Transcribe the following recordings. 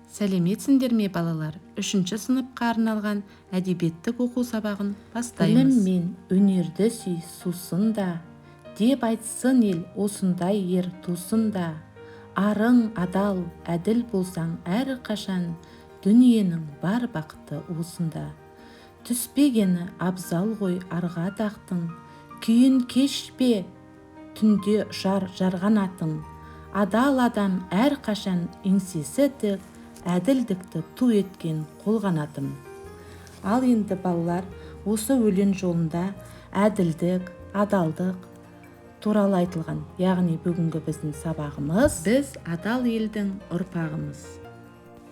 Сәлеметсіңдер ме балалар? 3-ші сыныпқа арналған әдебиеттік оқу сабағын бастаймыз. Білім мен өнерді сүй сусын да, деп айтсын ел осындай ер тусын да. Арың адал, әділ болсаң әр қашан, дүниенің бар бақыты осында. Түспегені абзал ғой арға тақтың, күйін кешпе түнде жарған атың. Адал адам әр қашан еңсесі тік, әділдікті ту еткен қолғанатым. Ал енді балалар, осы өлең жолында әділдік, адалдық туралы айтылған. Яғни бүгінгі біздің сабағымыз Біз адал елдің ұрпағымыз.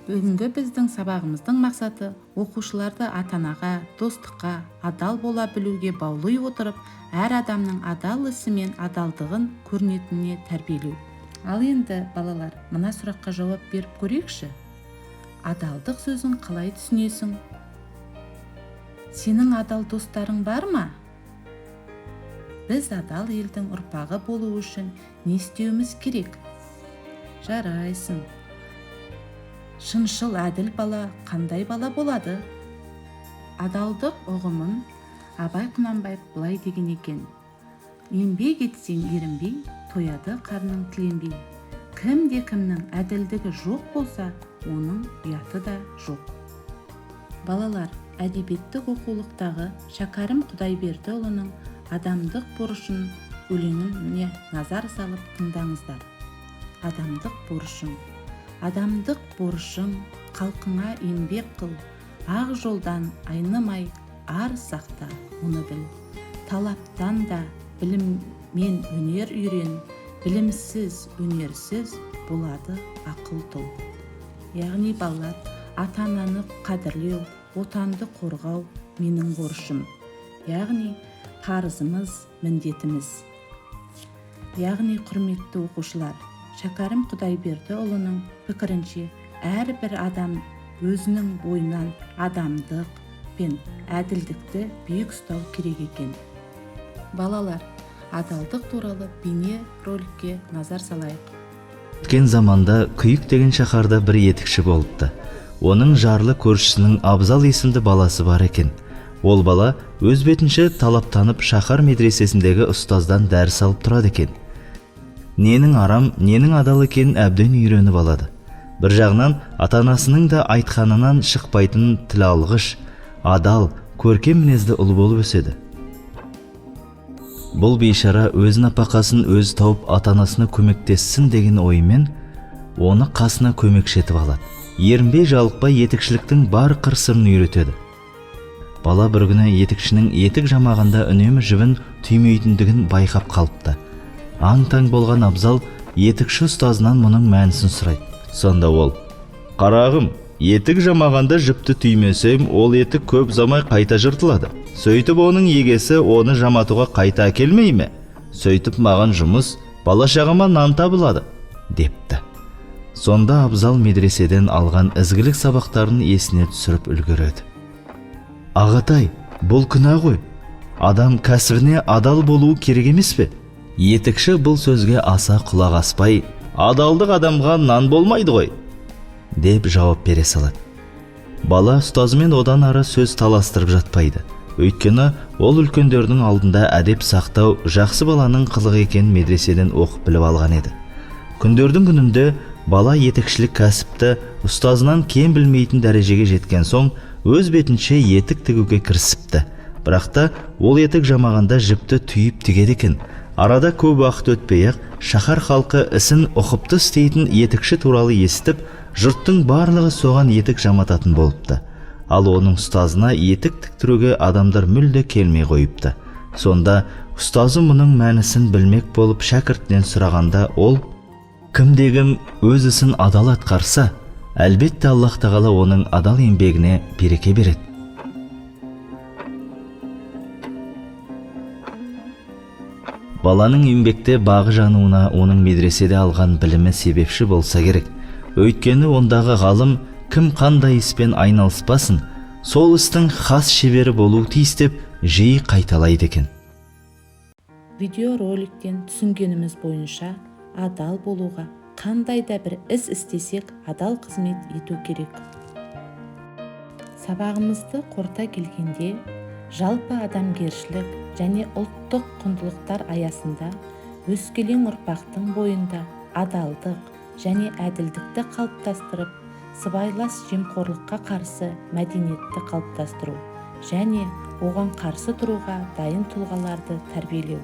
Бүгінгі біздің сабағымыздың мақсаты оқушыларды ата-анаға, достыққа, адал бола білуге баулый отырып, әр адамның адал ісі мен адалдығын көрінетініне тәрбиелеу. Ал енді балалар, мына сұраққа жауап беріп көрейікші. Адалдық сөзін қалай түсінесің? Сенің адал достарың бар ма? Біз адал елдің ұрпағы болу үшін не істеуіміз керек? Жарайсың. Шыншыл әділ бала қандай бала болады? Адалдық ұғымын Абай Құнанбаев былай деген екен: еңбек етсең ерінбей, тояды қарның тіленбей. Кімде кімнің әділдігі жоқ болса, оның ұяты да жоқ. Балалар, әдебиеттік оқулықтағы Шәкәрім Құдайбердіұлының адамдық борышын өлеңіне назар салып тыңдаңыздар. Адамдық борышың. Адамдық борышың, халқыңа еңбек қыл, ақ жолдан айнымай ар сақта, оны біл. Талаптан да білім мен өнер үйрен, білімсіз, өнерсіз болады ақыл тұл. Яғни балалар, ата-ананы қадірлеу, отанды қорғау менің борышым. Яғни парызымыз, міндетіміз. Яғни құрметті оқушылар, Шәкәрім Құдайбердіұлының пікірінше, әрбір адам өзінің бойынан адамдық пен әділдікті биік ұстау керек екен. Балалар, адалдық туралы бейне роликке назар салайық. Өткен заманда Күйік деген шаһарда бір етікші болыпты. Оның жарлы көршісінің Абзал есімді баласы бар екен. Ол бала өз бетінше талаптанып шаһар медресесіндегі ұстаздан дәріс алып тұрады екен. Ненің арам, ненің адал екенін әбден үйреніп алады. Бір жағынан ата-анасының да айтқанынан шықпайтын тіл алғыш, адал, көркем мінезді ұл болып өседі. Бұл бейшара өз нәпақасын өз тауып ата-анасына көмектессін деген оймен оны қасына көмекші етіп алады. Ерінбей жалықпай етікшіліктің бар қыр-сырын үйретеді. Бала бір күні етікшінің етік жамағында үнемі жібін түймейтіндігін байқап қалыпты. Аң-таң болған Абзал етікші ұстазынан мұның мәнісін сұрайды. Сонда ол: «Қарағым, етік жамағанда жіпті түймесем, ол етік көп замай қайта жыртылады. Сөйтіп оның егесі оны жаматуға қайта әкелмей ме? Сөйтіп маған жұмыс, бала-шағама нан табылады», депті. Сонда Абзал медреседен алған ізгілік сабақтарын есіне түсіріп үлгереді. «Ағатай, бұл күнә ғой. Адам кәсібіне адал болуы керек емес пе?» Етікші бұл сөзге аса құлақ аспай: «Адалдық адамға нан болмайды ғой», деп жауап бере салады. Бала ұстазымен одан ары сөз таластырып жатпайды. Өйткені ол үлкендердің алдында әдеп сақтау жақсы баланың қылығы екен медреседен оқып біліп алған еді. Күндердің күнінде бала етікшілік кәсіпті ұстазынан кем білмейтін дәрежеге жеткен соң өз бетінше етік тігуге кірісіпті. Бірақ та ол етік жамағанда жіпті түйіп тігеді екен. Арада көп уақыт өтпей-ақ шаһар халқы ісін ұқыпты істейтін етікші туралы естіп, жұрттың барлығы соған етік жамататын болыпты. Ал оның ұстазына етік тіктіруге адамдар мүлде келмей қойыпты. Сонда ұстазы мұның мәнісін білмек болып шәкіртінен сұрағанда ол: «Кімде-кім өз ісін адал атқарса, әлбетте Аллах тағала оның адал еңбегіне береке береді». Баланың еңбекте бағы жануына оның медреседе алған білімі себепші болса керек. Өйткені ондағы ғалым кім қандай іспен айналыспасын, сол істің хас шебері болу тиіс деп жиі қайталайды екен. видеороликтен түсінгеніміз бойынша адал болуға қандай да бір іс істесек адал қызмет ету керек. Сабағымызды қорыта келгенде, жалпы адамгершілік және ұлттық құндылықтар аясында өскелең ұрпақтың бойында адалдық және әділдікті қалыптастырып, сыбайлас жемқорлыққа қарсы мәдениетті қалыптастыру және оған қарсы тұруға дайын тұлғаларды тәрбиелеу.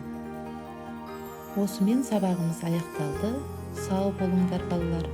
Осымен сабағымыз аяқталды. Сау болыңдар балалар.